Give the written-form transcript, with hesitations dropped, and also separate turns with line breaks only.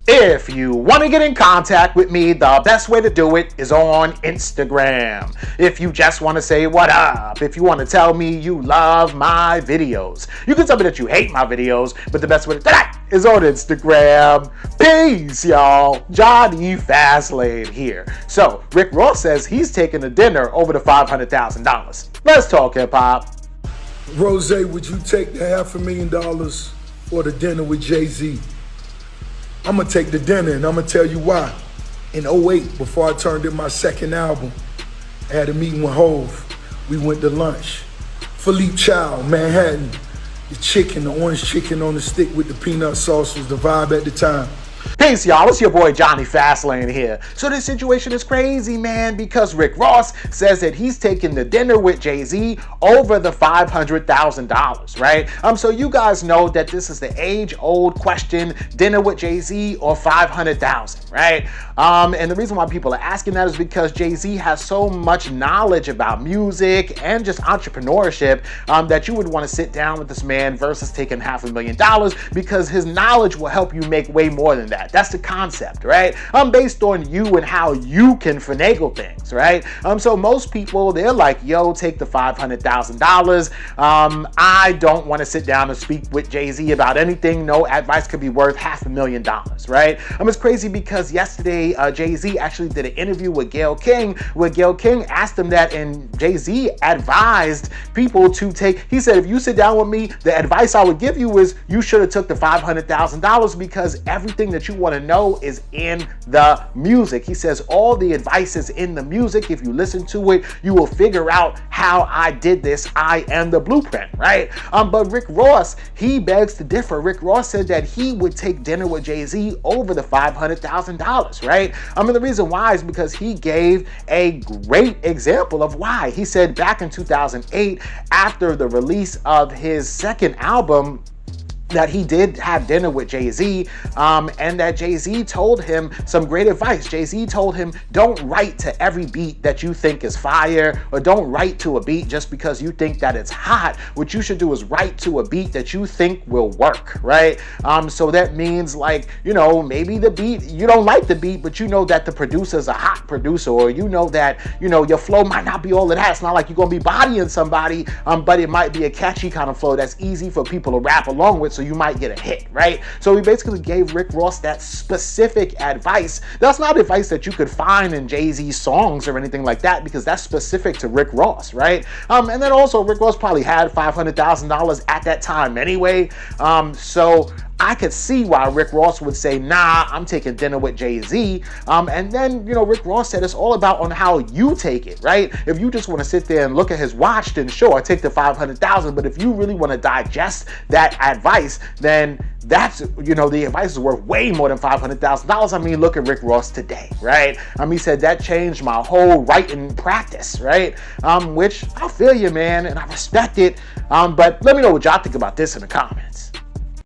If you want to get in contact with me, the best way to do it is on Instagram. If you just want to say what up, if you want to tell me you love my videos, you can tell me that you hate my videos, but the best way to do that is on Instagram. Peace, y'all. Jonny Fastlane here. So, Rick Ross says he's taking a dinner over the $500,000. Let's talk hip-hop.
Rose, would you take the $500,000 for the dinner with Jay-Z? I'm gonna take the dinner, and I'm gonna tell you why. In 2008, before I turned in my second album, I had a meeting with Hov. We went to lunch. Philippe Chow, Manhattan. The orange chicken on the stick with the peanut sauce was the vibe at the time.
Peace, y'all. It's your boy Jonny Fastlane here. So this situation is crazy, man, because Rick Ross says that he's taking the dinner with Jay-Z over the $500,000, right? So you guys know that this is the age-old question: dinner with Jay-Z or $500,000, right? And the reason why people are asking that is because Jay-Z has so much knowledge about music and just entrepreneurship that you would want to sit down with this man versus taking $500,000, because his knowledge will help you make way more than that. That's the concept, right? Based on you and how you can finagle things, right? So most people, they're like, yo, take the $500,000. I don't want to sit down and speak with Jay-Z about anything. No advice could be worth $500,000, right? It's crazy because yesterday, Jay-Z actually did an interview with Gayle King, where Gayle King asked him that, and Jay-Z advised people to take, he said, if you sit down with me, the advice I would give you is you should have took the $500,000, because everything that you want to know is in the music. He says all the advice is in the music. If you listen to it, you will figure out how I did this. I am the blueprint, right? But Rick Ross, he begs to differ. Rick Ross said that he would take dinner with Jay-Z over the $500,000, right? The reason why is because he gave a great example of why. He said back in 2008, after the release of his second album, that he did have dinner with Jay-Z, and that Jay-Z told him some great advice. Jay-Z told him, don't write to every beat that you think is fire, or don't write to a beat just because you think that it's hot. What you should do is write to a beat that you think will work, right? So that means, like, you know, maybe the beat, you don't like the beat, but you know that the producer's a hot producer, or you know that, you know, your flow might not be all of that. It's not like you're gonna be bodying somebody, but it might be a catchy kind of flow that's easy for people to rap along with, so you might get a hit, right? So he basically gave Rick Ross that specific advice. That's not advice that you could find in Jay-Z's songs or anything like that, because that's specific to Rick Ross, right? And then also Rick Ross probably had $500,000 at that time anyway. So I could see why Rick Ross would say, nah, I'm taking dinner with Jay-Z. And then, you know, Rick Ross said it's all about on how you take it, right? If you just want to sit there and look at his watch, then sure, take the $500,000. But if you really want to digest that advice, then that's, you know, the advice is worth way more than $500,000. I mean, look at Rick Ross today, right? He said that changed my whole writing practice, right? Which I feel you, man, and I respect it. But let me know what y'all think about this in the comments.